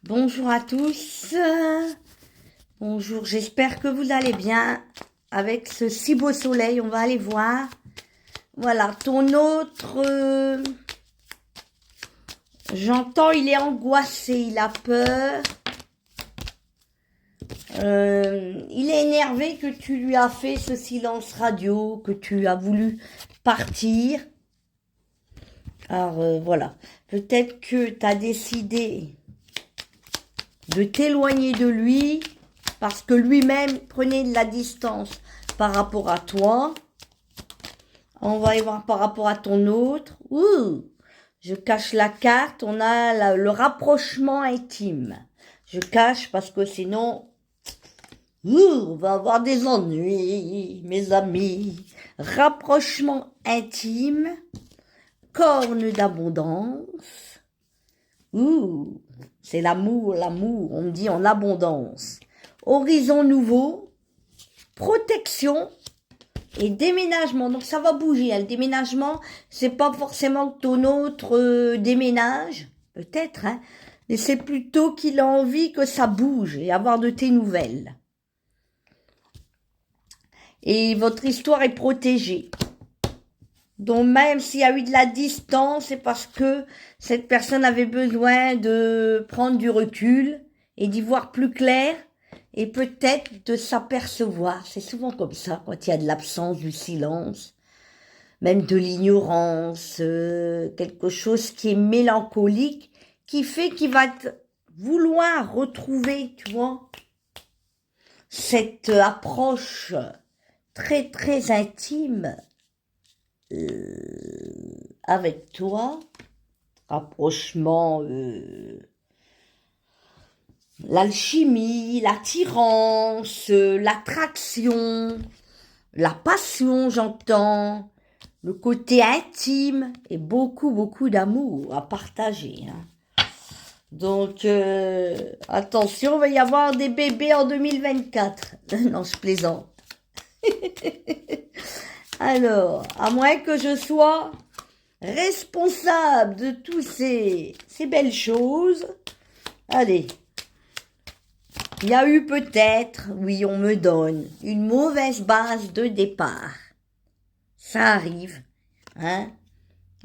Bonjour à tous. Bonjour, j'espère que vous allez bien. Avec ce si beau soleil, on va aller voir. Voilà, ton autre... j'entends, il est angoissé, il a peur. Il est énervé que tu lui as fait ce silence radio, que tu as voulu partir. Alors voilà, peut-être que tu as décidé de t'éloigner de lui parce que lui-même prenait de la distance par rapport à toi. On va y voir par rapport à ton autre. Ouh, je cache la carte, on a le rapprochement intime. Je cache parce que sinon, on va avoir des ennuis, mes amis. Rapprochement intime, corne d'abondance. C'est l'amour, on me dit en abondance. Horizon nouveau, protection et déménagement. Donc ça va bouger. Le déménagement, c'est pas forcément que ton autre déménage, peut-être, hein, mais c'est plutôt qu'il a envie que ça bouge et avoir de tes nouvelles. Et votre histoire est protégée. Donc même s'il y a eu de la distance, c'est parce que cette personne avait besoin de prendre du recul et d'y voir plus clair et peut-être de s'apercevoir. C'est souvent comme ça quand il y a de l'absence, du silence, même de l'ignorance, quelque chose qui est mélancolique, qui fait qu'il va vouloir retrouver, tu vois, cette approche très très intime avec toi, rapprochement, l'alchimie, l'attirance, l'attraction, la passion, j'entends, le côté intime et beaucoup, beaucoup d'amour à partager. Hein. Donc, attention, il va y avoir des bébés en 2024. Non, je plaisante. Alors, à moins que je sois responsable de tous ces belles choses, allez, il y a eu peut-être, oui, on me donne, une mauvaise base de départ. Ça arrive, hein.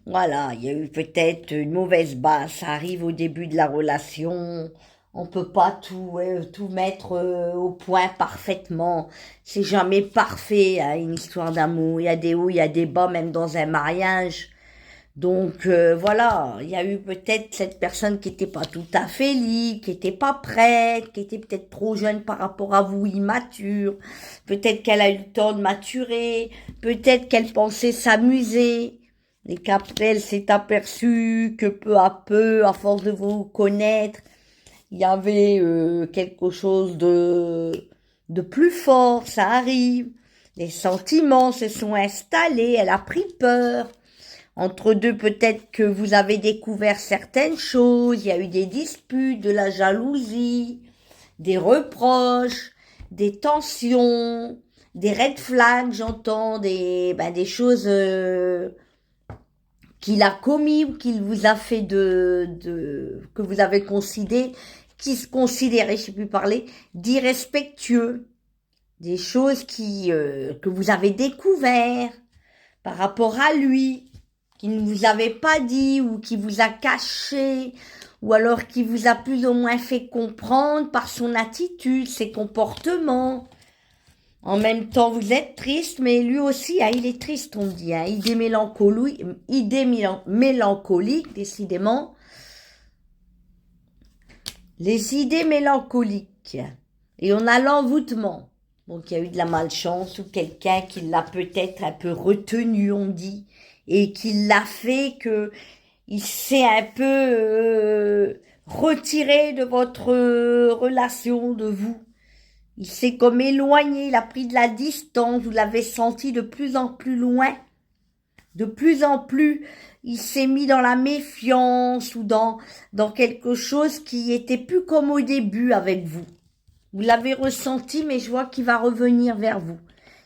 Voilà, il y a eu peut-être une mauvaise base, ça arrive au début de la relation. On peut pas tout mettre au point parfaitement. C'est jamais parfait, hein, une histoire d'amour. Il y a des hauts, il y a des bas, même dans un mariage. Donc voilà, il y a eu peut-être cette personne qui était pas tout à fait libre, qui était pas prête, qui était peut-être trop jeune par rapport à vous, immature. Peut-être qu'elle a eu le temps de maturer. Peut-être qu'elle pensait s'amuser. Et qu'après, elle s'est aperçue que peu à peu, à force de vous connaître, il y avait quelque chose de plus fort, ça arrive. Les sentiments se sont installés, elle a pris peur. Entre deux, peut-être que vous avez découvert certaines choses, il y a eu des disputes, de la jalousie, des reproches, des tensions, des red flags, j'entends, des choses qu'il a commis ou qu'il vous a fait que vous avez considéré, qui se considérait, je sais plus parler, d'irrespectueux, des choses que vous avez découvert par rapport à lui, qu'il ne vous avait pas dit ou qui vous a caché, ou alors qui vous a plus ou moins fait comprendre par son attitude, ses comportements. En même temps, vous êtes triste, mais lui aussi, hein, il est triste, on dit. Hein, idée mélancolique, décidément. Les idées mélancoliques. Et on a l'envoûtement. Donc, il y a eu de la malchance ou quelqu'un qui l'a peut-être un peu retenu, on dit, et qui l'a fait que il s'est un peu retiré de votre relation, de vous. Il s'est comme éloigné, il a pris de la distance, vous l'avez senti de plus en plus loin. De plus en plus, il s'est mis dans la méfiance ou dans quelque chose qui était plus comme au début avec vous. Vous l'avez ressenti, mais je vois qu'il va revenir vers vous.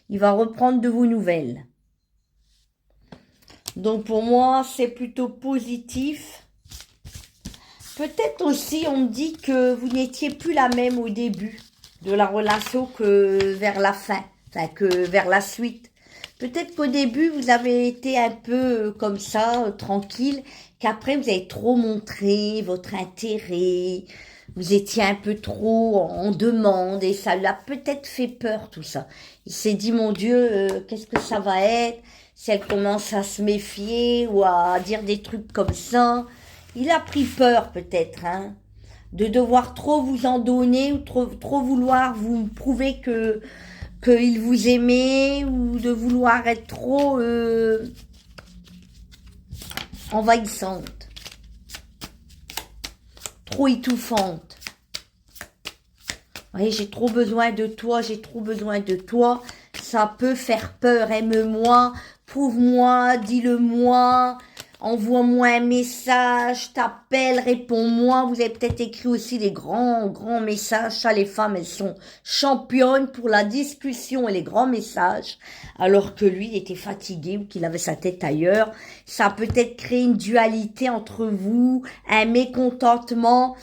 Il va reprendre de vos nouvelles. Donc pour moi, c'est plutôt positif. Peut-être aussi, on me dit que vous n'étiez plus la même au début de la relation que vers la fin, enfin que vers la suite. Peut-être qu'au début, vous avez été un peu comme ça, tranquille, qu'après, vous avez trop montré votre intérêt, vous étiez un peu trop en demande et ça lui a peut-être fait peur tout ça. Il s'est dit, mon Dieu, qu'est-ce que ça va être si elle commence à se méfier ou à dire des trucs comme ça. Il a pris peur peut-être, hein, de devoir trop vous en donner ou trop vouloir vous prouver qu'il vous aimait ou de vouloir être trop envahissante, trop étouffante. Oui, j'ai trop besoin de toi, j'ai trop besoin de toi. Ça peut faire peur. Aime-moi, prouve-moi, dis-le-moi, envoie-moi un message, t'appelle, réponds-moi. Vous avez peut-être écrit aussi des grands messages. Ça, les femmes, elles sont championnes pour la discussion et les grands messages. Alors que lui, il était fatigué ou qu'il avait sa tête ailleurs. Ça a peut-être créé une dualité entre vous, un mécontentement,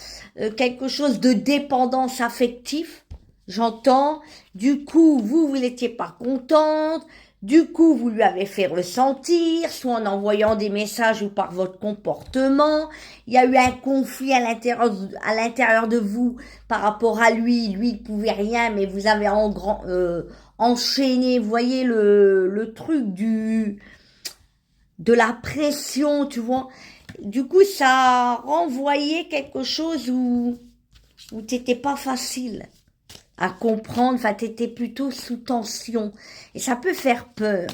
quelque chose de dépendance affective. J'entends. Du coup, vous n'étiez pas contente. Du coup, vous lui avez fait ressentir, soit en envoyant des messages ou par votre comportement. Il y a eu un conflit à l'intérieur de vous par rapport à lui. Lui, il pouvait rien, mais vous avez enchaîné. Vous voyez le truc de la pression, tu vois. Du coup, ça a renvoyé quelque chose où t'étais pas facile à comprendre, enfin t'étais plutôt sous tension et ça peut faire peur.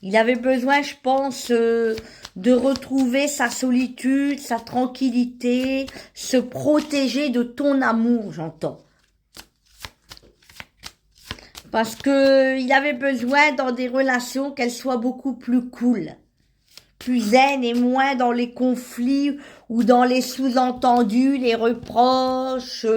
Il avait besoin, je pense, de retrouver sa solitude, sa tranquillité, se protéger de ton amour, j'entends. Parce que il avait besoin dans des relations qu'elles soient beaucoup plus cool, plus zen et moins dans les conflits ou dans les sous-entendus, les reproches,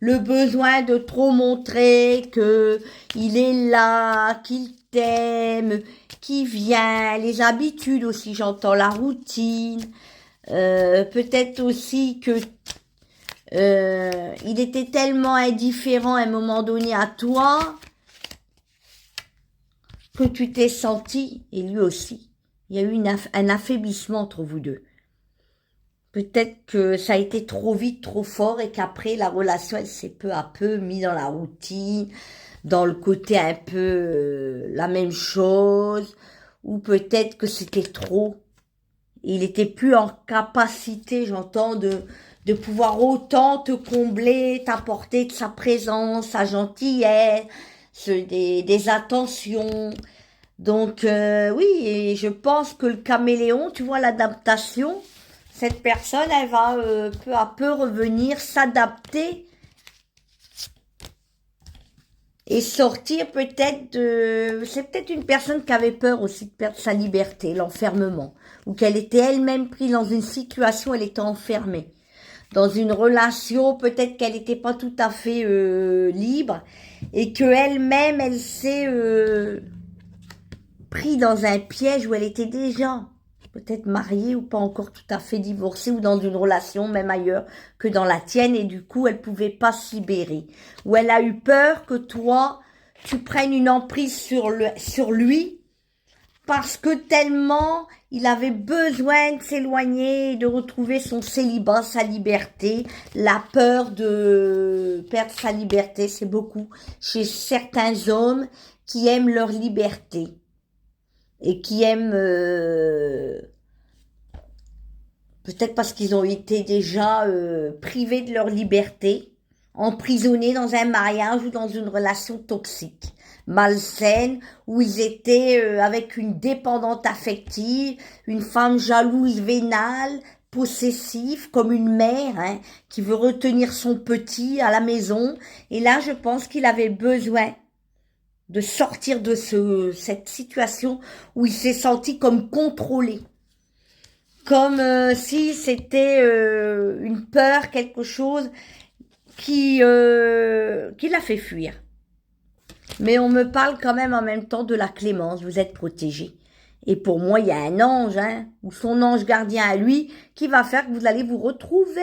le besoin de trop montrer que il est là, qu'il t'aime, qu'il vient, les habitudes aussi, j'entends la routine, peut-être aussi que il était tellement indifférent à un moment donné à toi que tu t'es senti, et lui aussi. Il y a eu un affaiblissement entre vous deux. Peut-être que ça a été trop vite, trop fort et qu'après la relation, elle s'est peu à peu mise dans la routine, dans le côté un peu la même chose, ou peut-être que c'était trop. Il était plus en capacité, j'entends, de pouvoir autant te combler, t'apporter de sa présence, sa gentillesse, des attentions. Donc oui, et je pense que le caméléon, tu vois, l'adaptation, cette personne, elle va peu à peu revenir, s'adapter et sortir peut-être de... C'est peut-être une personne qui avait peur aussi de perdre sa liberté, l'enfermement, ou qu'elle était elle-même prise dans une situation, elle était enfermée. Dans une relation, peut-être qu'elle n'était pas tout à fait libre et qu'elle-même, elle s'est pris dans un piège où elle était déjà peut-être mariée ou pas encore tout à fait divorcée ou dans une relation même ailleurs que dans la tienne et du coup elle pouvait pas se libérer. Ou elle a eu peur que toi tu prennes une emprise sur lui parce que tellement il avait besoin de s'éloigner, de retrouver son célibat, sa liberté. La peur de perdre sa liberté, c'est beaucoup chez certains hommes qui aiment leur liberté et qui aiment, peut-être parce qu'ils ont été déjà privés de leur liberté, emprisonnés dans un mariage ou dans une relation toxique, malsaine, où ils étaient avec une dépendante affective, une femme jalouse, vénale, possessive, comme une mère hein, qui veut retenir son petit à la maison. Et là, je pense qu'il avait besoin de sortir de cette situation où il s'est senti comme contrôlé. Comme si c'était une peur, quelque chose qui l'a fait fuir. Mais on me parle quand même en même temps de la clémence, vous êtes protégé. Et pour moi, il y a un ange, hein, ou son ange gardien à lui, qui va faire que vous allez vous retrouver.